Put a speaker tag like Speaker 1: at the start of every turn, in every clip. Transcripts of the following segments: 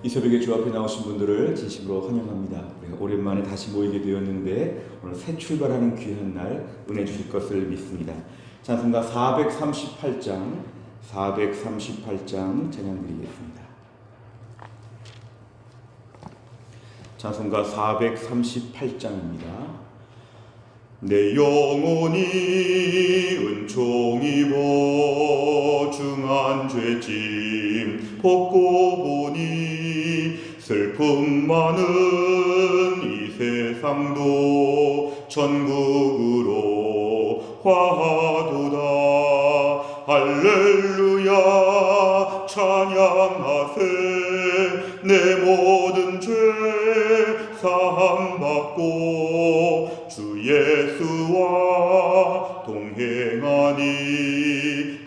Speaker 1: 이 새벽에 주 앞에 나오신 분들을 진심으로 환영합니다. 우리가 오랜만에 다시 모이게 되었는데 오늘 새 출발하는 귀한 날 은혜 주실 것을 믿습니다. 찬송가 438장 찬양 드리겠습니다. 찬송가 438장입니다. 내 영혼이 은총 입어 중한 죄짐 벗고 보니 슬픔 많은 이 세상도 천국으로 화하도다. 할렐루야 찬양하세. 내 모든 죄 사함받고 주 예수와 동행하니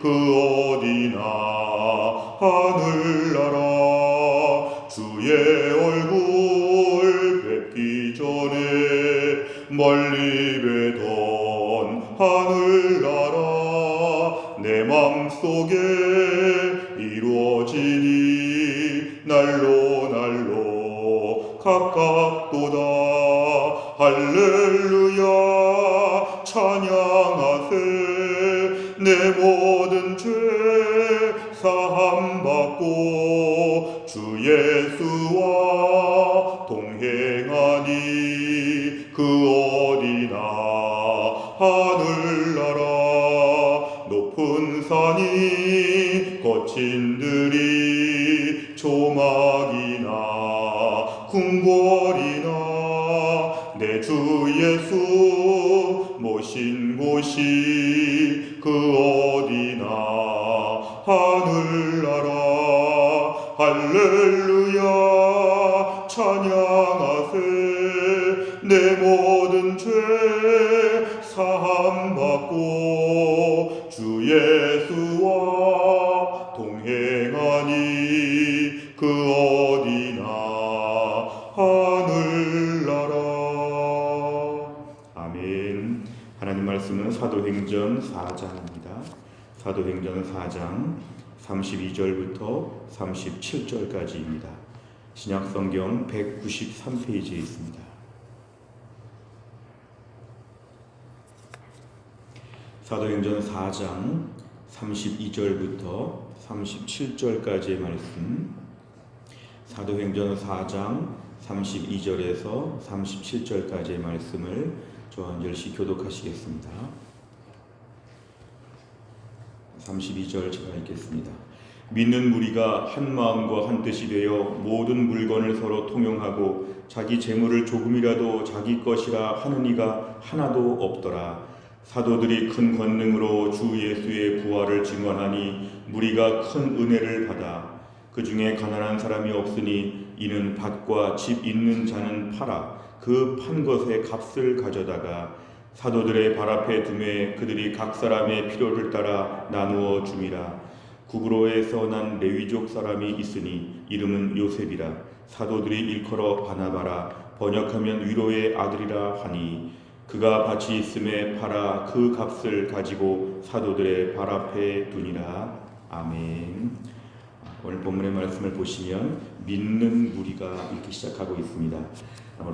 Speaker 1: 그 어디나 하늘나라. 주의 얼굴 뵙기 전에 멀리 뵈던 하늘나라 내 맘속에 이루어지니 날로 가깝도다. 할렐루야 찬양하세. 내 모든 죄 사함받고 주 예수와 동행하니 그 어디나 하늘나라. 높은 산이 거친 들이 조막이나 궁궐이나 내 주 예수 모신 곳이 그 어디나 하늘나라. 할렐루야 찬양하세. 내 모든 죄 사함받고 주 예수와 동행하니 그 어디나 하늘나라. 아멘. 하나님 말씀은 사도행전 4장입니다. 사도행전 4장 32절부터 37절까지입니다. 신약성경 193페이지에 있습니다. 사도행전 4장 32절부터 37절까지의 말씀, 사도행전 4장 32절에서 37절까지의 말씀을 저와 한절씩 교독하시겠습니다. 32절 제가 읽겠습니다. 믿는 무리가 한 마음과 한 뜻이 되어 모든 물건을 서로 통용하고 자기 재물을 조금이라도 자기 것이라 하는 이가 하나도 없더라. 사도들이 큰 권능으로 주 예수의 부활을 증언하니 무리가 큰 은혜를 받아 그 중에 가난한 사람이 없으니 이는 밭과 집 있는 자는 팔아 그 판 것의 값을 가져다가 사도들의 발 앞에 두매 그들이 각 사람의 필요를 따라 나누어 줌이라. 구브로에서 난 레위족 사람이 있으니 이름은 요셉이라. 사도들이 일컬어 바나바라 번역하면 위로의 아들이라 하니 그가 밭이 있음에 팔아 그 값을 가지고 사도들의 발 앞에 두니라. 아멘. 오늘 본문의 말씀을 보시면 믿는 무리가 이렇게 시작하고 있습니다.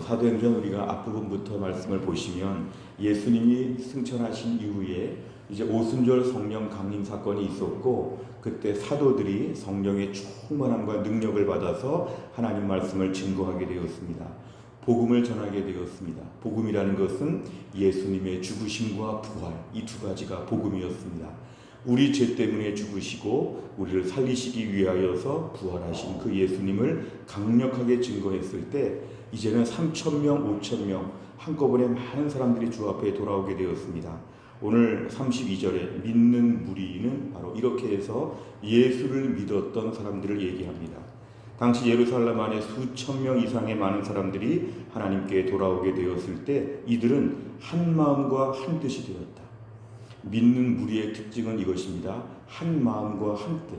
Speaker 1: 사도행전 우리가 앞부분부터 말씀을 보시면 예수님이 승천하신 이후에 이제 오순절 성령 강림 사건이 있었고 그때 사도들이 성령의 충만함과 능력을 받아서 하나님 말씀을 증거하게 되었습니다. 복음을 전하게 되었습니다. 복음이라는 것은 예수님의 죽으심과 부활, 이 두 가지가 복음이었습니다. 우리 죄 때문에 죽으시고 우리를 살리시기 위하여서 부활하신 그 예수님을 강력하게 증거했을 때 이제는 3,000명, 5,000명 한꺼번에 많은 사람들이 주 앞에 돌아오게 되었습니다. 오늘 32절에 믿는 무리는 바로 이렇게 해서 예수를 믿었던 사람들을 얘기합니다. 당시 예루살렘 안에 수천 명 이상의 많은 사람들이 하나님께 돌아오게 되었을 때 이들은 한 마음과 한 뜻이 되었다. 믿는 무리의 특징은 이것입니다. 한 마음과 한 뜻.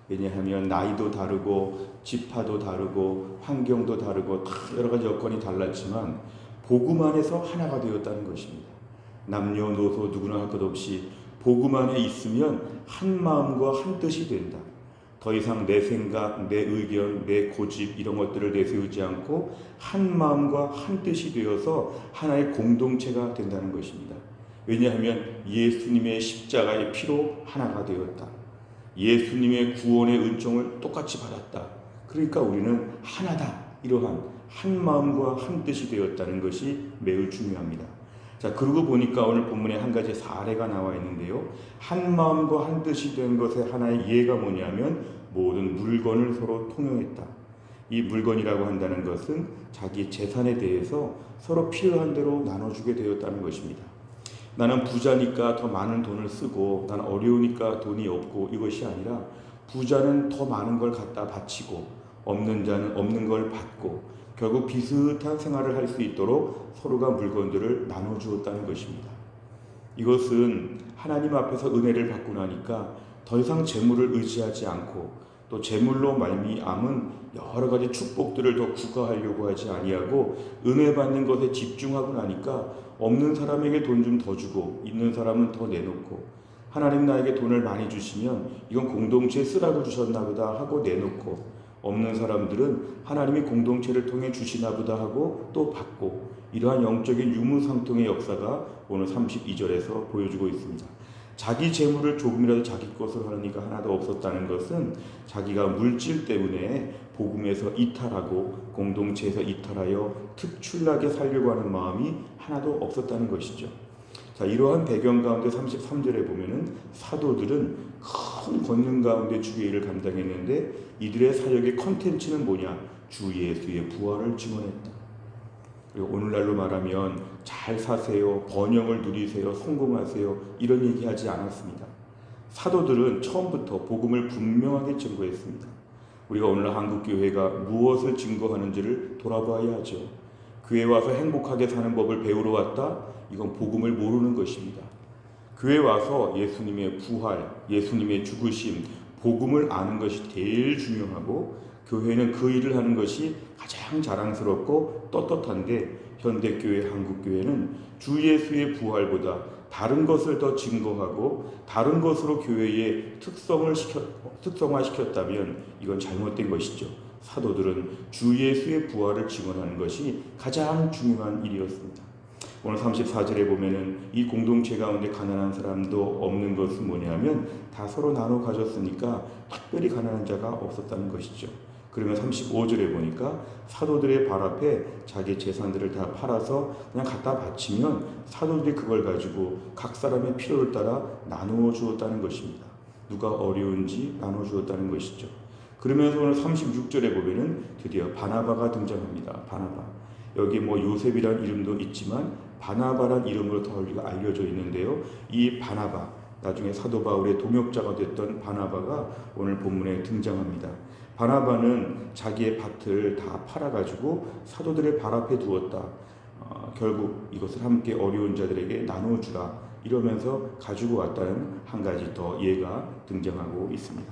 Speaker 1: 왜냐하면 나이도 다르고 지파도 다르고 환경도 다르고 다 여러 가지 여건이 달랐지만 복음 안에서 하나가 되었다는 것입니다. 남녀노소 누구나 할 것 없이 복음 안에 있으면 한 마음과 한 뜻이 된다. 더 이상 내 생각, 내 의견, 내 고집 이런 것들을 내세우지 않고 한 마음과 한 뜻이 되어서 하나의 공동체가 된다는 것입니다. 왜냐하면 예수님의 십자가의 피로 하나가 되었다. 예수님의 구원의 은총을 똑같이 받았다. 그러니까 우리는 하나다. 이러한 한 마음과 한 뜻이 되었다는 것이 매우 중요합니다. 자, 그러고 보니까 오늘 본문에 한 가지 사례가 나와 있는데요. 한 마음과 한 뜻이 된 것의 하나의 예가 뭐냐면 모든 물건을 서로 통용했다. 이 물건이라고 한다는 것은 자기 재산에 대해서 서로 필요한 대로 나눠주게 되었다는 것입니다. 나는 부자니까 더 많은 돈을 쓰고 나는 어려우니까 돈이 없고 이것이 아니라 부자는 더 많은 걸 갖다 바치고 없는 자는 없는 걸 받고 결국 비슷한 생활을 할 수 있도록 서로가 물건들을 나눠주었다는 것입니다. 이것은 하나님 앞에서 은혜를 받고 나니까 더 이상 재물을 의지하지 않고 또 재물로 말미암은 여러 가지 축복들을 더 구가하려고 하지 아니하고 은혜 받는 것에 집중하고 나니까 없는 사람에게 돈 좀 더 주고 있는 사람은 더 내놓고 하나님 나에게 돈을 많이 주시면 이건 공동체에 쓰라고 주셨나 보다 하고 내놓고 없는 사람들은 하나님이 공동체를 통해 주시나 보다 하고 또 받고 이러한 영적인 유무상통의 역사가 오늘 32절에서 보여주고 있습니다. 자기 재물을 조금이라도 자기 것으로 하는 이가 하나도 없었다는 것은 자기가 물질 때문에 복음에서 이탈하고 공동체에서 이탈하여 특출나게 살려고 하는 마음이 하나도 없었다는 것이죠. 자, 이러한 배경 가운데 33절에 보면은 사도들은 큰 권능 가운데 주의 일을 감당했는데 이들의 사역의 컨텐츠는 뭐냐? 주 예수의 부활을 증언했다. 그리고 오늘날로 말하면 잘 사세요, 번영을 누리세요, 성공하세요 이런 얘기하지 않았습니다. 사도들은 처음부터 복음을 분명하게 증거했습니다. 우리가 오늘날 한국교회가 무엇을 증거하는지를 돌아봐야 하죠. 교회 와서 행복하게 사는 법을 배우러 왔다? 이건 복음을 모르는 것입니다. 교회 와서 예수님의 부활, 예수님의 죽으심, 복음을 아는 것이 제일 중요하고 교회는 그 일을 하는 것이 가장 자랑스럽고 떳떳한데 현대교회, 한국교회는 주 예수의 부활보다 다른 것을 더 증거하고 다른 것으로 교회의 특성화시켰다면 이건 잘못된 것이죠. 사도들은 주 예수의 부활을 증언하는 것이 가장 중요한 일이었습니다. 오늘 34절에 보면은 이 공동체 가운데 가난한 사람도 없는 것은 뭐냐면 다 서로 나눠 가졌으니까 특별히 가난한 자가 없었다는 것이죠. 그러면 35절에 보니까 사도들의 발 앞에 자기 재산들을 다 팔아서 그냥 갖다 바치면 사도들이 그걸 가지고 각 사람의 필요를 따라 나누어 주었다는 것입니다. 누가 어려운지 나눠 주었다는 것이죠. 그러면서 오늘 36절에 보면은 드디어 바나바가 등장합니다. 바나바. 여기 뭐 요셉이라는 이름도 있지만 바나바란 이름으로 더 알려져 있는데요. 이 바나바, 나중에 사도 바울의 동역자가 됐던 바나바가 오늘 본문에 등장합니다. 바나바는 자기의 밭을 다 팔아가지고 사도들의 발 앞에 두었다. 결국 이것을 함께 어려운 자들에게 나눠주라. 이러면서 가지고 왔다는 한 가지 더 예가 등장하고 있습니다.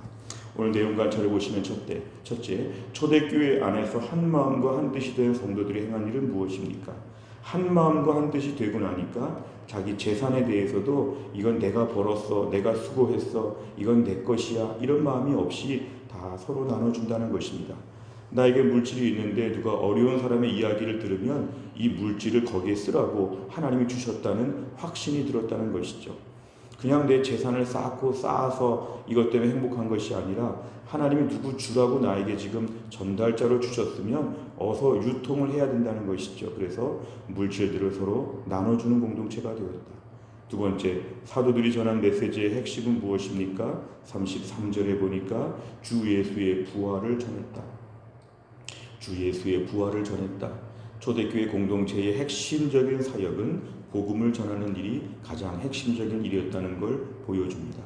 Speaker 1: 오늘 내용 관찰을 보시면 첫째, 초대교회 안에서 한 마음과 한 뜻이 된 성도들이 행한 일은 무엇입니까? 한 마음과 한 뜻이 되고 나니까 자기 재산에 대해서도 이건 내가 벌었어, 내가 수고했어, 이건 내 것이야 이런 마음이 없이 다 서로 나눠준다는 것입니다. 나에게 물질이 있는데 누가 어려운 사람의 이야기를 들으면 이 물질을 거기에 쓰라고 하나님이 주셨다는 확신이 들었다는 것이죠. 그냥 내 재산을 쌓아서 이것 때문에 행복한 것이 아니라 하나님이 누구 주라고 나에게 지금 전달자로 주셨으면 어서 유통을 해야 된다는 것이죠. 그래서 물질들을 서로 나눠주는 공동체가 되었다. 두 번째, 사도들이 전한 메시지의 핵심은 무엇입니까? 33절에 보니까 주 예수의 부활을 전했다. 주 예수의 부활을 전했다. 초대교회 공동체의 핵심적인 사역은 복음을 전하는 일이 가장 핵심적인 일이었다는 걸 보여줍니다.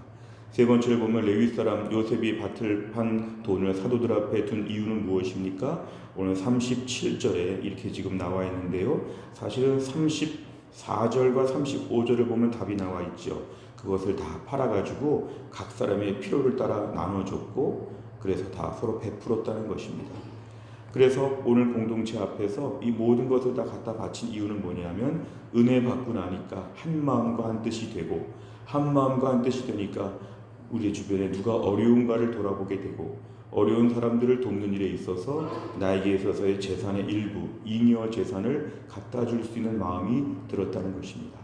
Speaker 1: 세 번째를 보면 레위 사람 요셉이 밭을 판 돈을 사도들 앞에 둔 이유는 무엇입니까? 오늘 37절에 이렇게 지금 나와 있는데요. 사실은 34절과 35절을 보면 답이 나와 있죠. 그것을 다 팔아가지고 각 사람의 필요를 따라 나눠줬고 그래서 다 서로 베풀었다는 것입니다. 그래서 오늘 공동체 앞에서 이 모든 것을 다 갖다 바친 이유는 뭐냐면 은혜 받고 나니까 한 마음과 한 뜻이 되고 한 마음과 한 뜻이 되니까 우리 주변에 누가 어려운가를 돌아보게 되고 어려운 사람들을 돕는 일에 있어서 나에게 있어서의 재산의 일부, 잉여 재산을 갖다 줄 수 있는 마음이 들었다는 것입니다.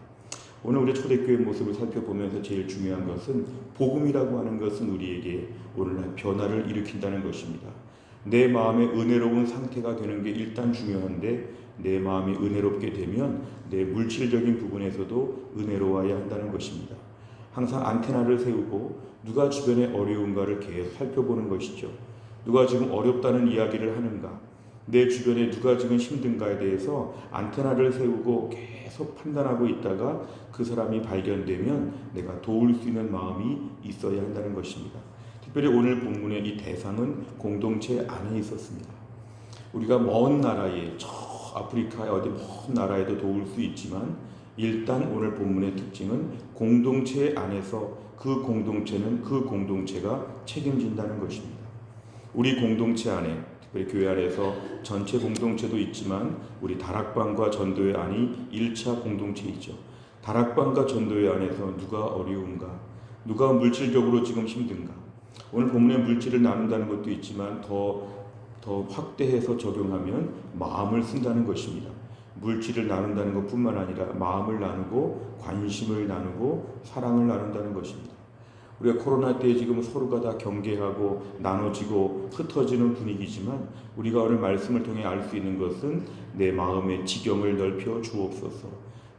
Speaker 1: 오늘 우리 초대교회 모습을 살펴보면서 제일 중요한 것은 복음이라고 하는 것은 우리에게 오늘날 변화를 일으킨다는 것입니다. 내 마음의 은혜로운 상태가 되는 게 일단 중요한데 내 마음이 은혜롭게 되면 내 물질적인 부분에서도 은혜로워야 한다는 것입니다. 항상 안테나를 세우고 누가 주변에 어려운가를 계속 살펴보는 것이죠. 누가 지금 어렵다는 이야기를 하는가, 내 주변에 누가 지금 힘든가에 대해서 안테나를 세우고 계속 판단하고 있다가 그 사람이 발견되면 내가 도울 수 있는 마음이 있어야 한다는 것입니다. 특별히 오늘 본문의 이 대상은 공동체 안에 있었습니다. 우리가 먼 나라에, 저 아프리카의 어디 먼 나라에도 도울 수 있지만 일단 오늘 본문의 특징은 공동체 안에서 그 공동체는 그 공동체가 책임진다는 것입니다. 우리 공동체 안에, 특별히 교회 안에서 전체 공동체도 있지만 우리 다락방과 전도회 안이 1차 공동체이죠. 다락방과 전도회 안에서 누가 어려운가, 누가 물질적으로 지금 힘든가. 오늘 본문의 물질을 나눈다는 것도 있지만 더 확대해서 적용하면 마음을 쓴다는 것입니다. 물질을 나눈다는 것뿐만 아니라 마음을 나누고 관심을 나누고 사랑을 나눈다는 것입니다. 우리가 코로나 때 지금 서로가 다 경계하고 나눠지고 흩어지는 분위기지만 우리가 오늘 말씀을 통해 알 수 있는 것은 내 마음의 지경을 넓혀 주옵소서.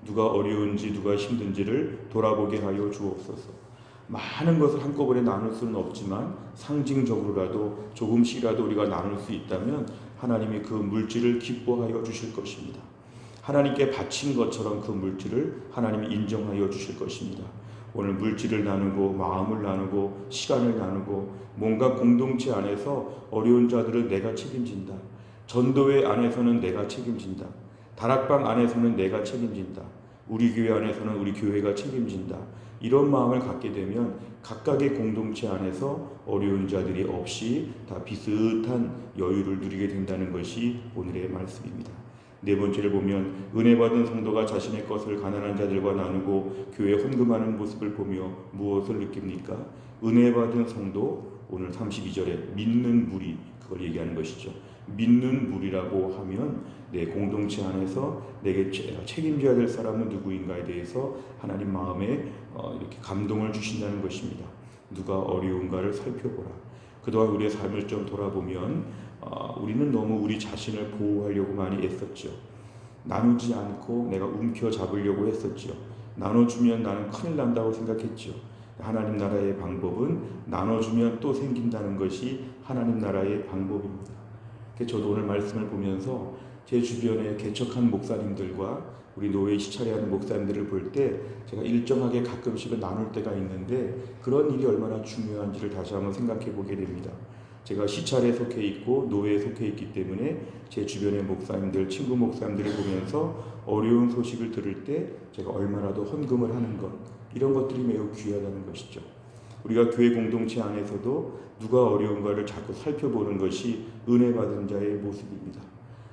Speaker 1: 누가 어려운지 누가 힘든지를 돌아보게 하여 주옵소서. 많은 것을 한꺼번에 나눌 수는 없지만 상징적으로라도 조금씩이라도 우리가 나눌 수 있다면 하나님이 그 물질을 기뻐하여 주실 것입니다. 하나님께 바친 것처럼 그 물질을 하나님이 인정하여 주실 것입니다. 오늘 물질을 나누고 마음을 나누고 시간을 나누고 뭔가 공동체 안에서 어려운 자들은 내가 책임진다. 전도회 안에서는 내가 책임진다. 다락방 안에서는 내가 책임진다. 우리 교회 안에서는 우리 교회가 책임진다. 이런 마음을 갖게 되면 각각의 공동체 안에서 어려운 자들이 없이 다 비슷한 여유를 누리게 된다는 것이 오늘의 말씀입니다. 네 번째를 보면 은혜 받은 성도가 자신의 것을 가난한 자들과 나누고 교회에 헌금하는 모습을 보며 무엇을 느낍니까? 은혜 받은 성도, 오늘 32절에 믿는 무리, 그걸 얘기하는 것이죠. 믿는 무리라고 하면 내 공동체 안에서 내게 책임져야 될 사람은 누구인가에 대해서 하나님 마음에 이렇게 감동을 주신다는 것입니다. 누가 어려운가를 살펴보라. 그동안 우리의 삶을 좀 돌아보면 우리는 너무 우리 자신을 보호하려고 많이 애썼죠. 나누지 않고 내가 움켜잡으려고 했었죠. 나눠주면 나는 큰일 난다고 생각했죠. 하나님 나라의 방법은 나눠주면 또 생긴다는 것이 하나님 나라의 방법입니다. 저도 오늘 말씀을 보면서 제 주변에 개척한 목사님들과 우리 노예 시찰하는 목사님들을 볼 때 제가 일정하게 가끔씩은 나눌 때가 있는데 그런 일이 얼마나 중요한지를 다시 한번 생각해 보게 됩니다. 제가 시찰에 속해 있고 노예에 속해 있기 때문에 제 주변의 목사님들, 친구 목사님들을 보면서 어려운 소식을 들을 때 제가 얼마나 더 헌금을 하는 것, 이런 것들이 매우 귀하다는 것이죠. 우리가 교회 공동체 안에서도 누가 어려운가를 자꾸 살펴보는 것이 은혜 받은 자의 모습입니다.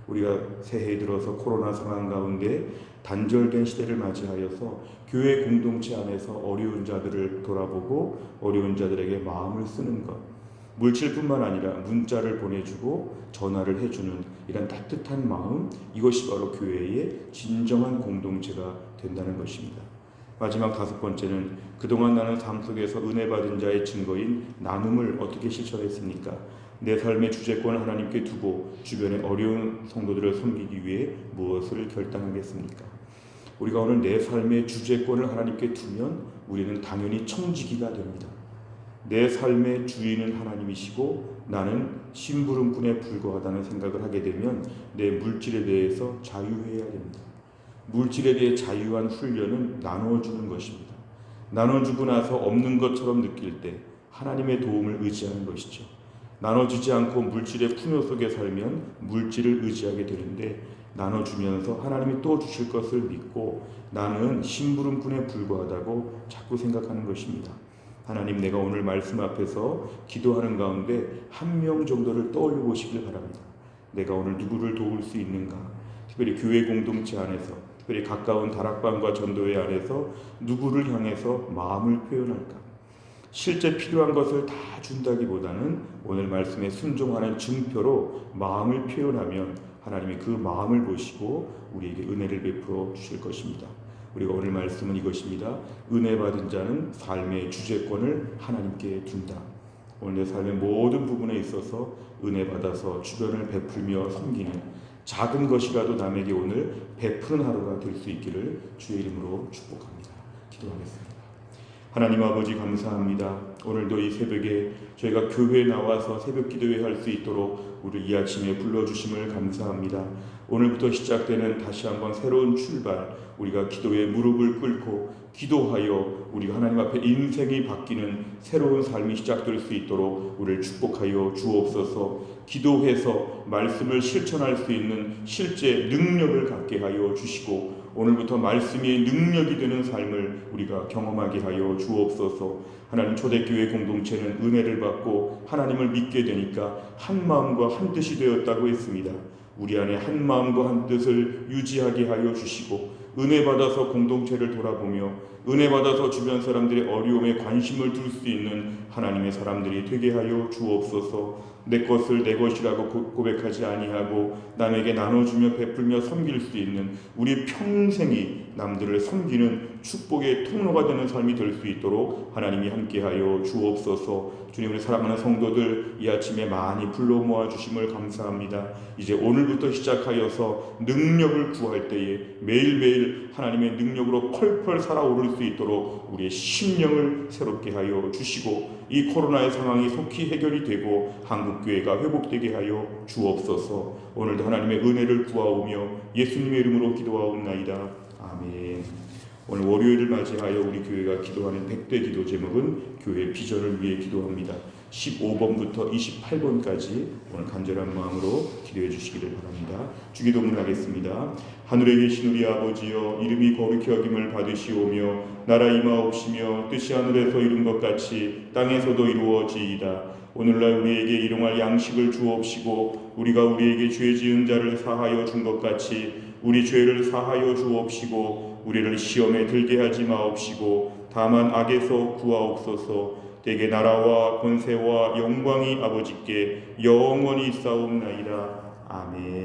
Speaker 1: 우리가 새해 들어서 코로나 상황 가운데 단절된 시대를 맞이하여서 교회 공동체 안에서 어려운 자들을 돌아보고 어려운 자들에게 마음을 쓰는 것, 물질뿐만 아니라 문자를 보내주고 전화를 해주는 이런 따뜻한 마음, 이것이 바로 교회의 진정한 공동체가 된다는 것입니다. 마지막 다섯 번째는 그동안 나는 삶 속에서 은혜 받은 자의 증거인 나눔을 어떻게 실천했습니까? 내 삶의 주재권을 하나님께 두고 주변의 어려운 성도들을 섬기기 위해 무엇을 결단하겠습니까? 우리가 오늘 내 삶의 주재권을 하나님께 두면 우리는 당연히 청지기가 됩니다. 내 삶의 주인은 하나님이시고 나는 심부름꾼에 불과하다는 생각을 하게 되면 내 물질에 대해서 자유해야 됩니다. 물질에 대해 자유한 훈련은 나눠주는 것입니다. 나눠주고 나서 없는 것처럼 느낄 때 하나님의 도움을 의지하는 것이죠. 나눠주지 않고 물질의 풍요 속에 살면 물질을 의지하게 되는데 나눠주면서 하나님이 또 주실 것을 믿고 나는 심부름꾼에 불과하다고 자꾸 생각하는 것입니다. 하나님, 내가 오늘 말씀 앞에서 기도하는 가운데 한 명 정도를 떠올려 보시길 바랍니다. 내가 오늘 누구를 도울 수 있는가? 특별히 교회 공동체 안에서, 특별히 가까운 다락방과 전도회 안에서 누구를 향해서 마음을 표현할까? 실제 필요한 것을 다 준다기보다는 오늘 말씀에 순종하는 증표로 마음을 표현하면 하나님이 그 마음을 보시고 우리에게 은혜를 베풀어 주실 것입니다. 우리가 오늘 말씀은 이것입니다. 은혜 받은 자는 삶의 주재권을 하나님께 둔다. 오늘 내 삶의 모든 부분에 있어서 은혜 받아서 주변을 베풀며 섬기는 작은 것이라도 남에게 오늘 베푸는 하루가 될 수 있기를 주의 이름으로 축복합니다. 기도하겠습니다. 하나님 아버지 감사합니다. 오늘도 이 새벽에 저희가 교회에 나와서 새벽 기도회 할 수 있도록 우리 이 아침에 불러주심을 감사합니다. 오늘부터 시작되는 다시 한번 새로운 출발, 우리가 기도에 무릎을 꿇고 기도하여 우리가 하나님 앞에 인생이 바뀌는 새로운 삶이 시작될 수 있도록 우리를 축복하여 주옵소서. 기도해서 말씀을 실천할 수 있는 실제 능력을 갖게 하여 주시고 오늘부터 말씀이 능력이 되는 삶을 우리가 경험하게 하여 주옵소서. 하나님 초대교회 공동체는 은혜를 받고 하나님을 믿게 되니까 한 마음과 한 뜻이 되었다고 했습니다. 우리 안에 한 마음과 한 뜻을 유지하게 하여 주시고 은혜 받아서 공동체를 돌아보며 은혜 받아서 주변 사람들의 어려움에 관심을 둘 수 있는 하나님의 사람들이 되게 하여 주옵소서. 내 것을 내 것이라고 고백하지 아니하고 남에게 나눠주며 베풀며 섬길 수 있는 우리 평생이 남들을 섬기는 축복의 통로가 되는 삶이 될 수 있도록 하나님이 함께하여 주옵소서. 주님을 사랑하는 성도들 이 아침에 많이 불러 모아주심을 감사합니다. 이제 오늘부터 시작하여서 능력을 구할 때에 매일매일 하나님의 능력으로 펄펄 살아오를 수 있도록 우리의 심령을 새롭게 하여 주시고 이 코로나의 상황이 속히 해결이 되고 한국교회가 회복되게 하여 주옵소서. 오늘도 하나님의 은혜를 구하오며 예수님의 이름으로 기도하옵나이다. 아멘. 오늘 월요일을 맞이하여 우리 교회가 기도하는 100대 기도 제목은 교회 비전을 위해 기도합니다. 15번부터 28번까지 오늘 간절한 마음으로 기도해 주시기를 바랍니다. 주기도문 하겠습니다. 하늘에 계신 우리 아버지여, 이름이 거룩히 여김을 받으시오며 나라 임하옵시며 뜻이 하늘에서 이룬 것 같이 땅에서도 이루어지이다. 오늘날 우리에게 일용할 양식을 주옵시고 우리가 우리에게 죄 지은 자를 사하여 준 것 같이 우리 죄를 사하여 주옵시고 우리를 시험에 들게 하지 마옵시고 다만 악에서 구하옵소서. 대개 나라와 권세와 영광이 아버지께 영원히 있사옵나이다. 아멘.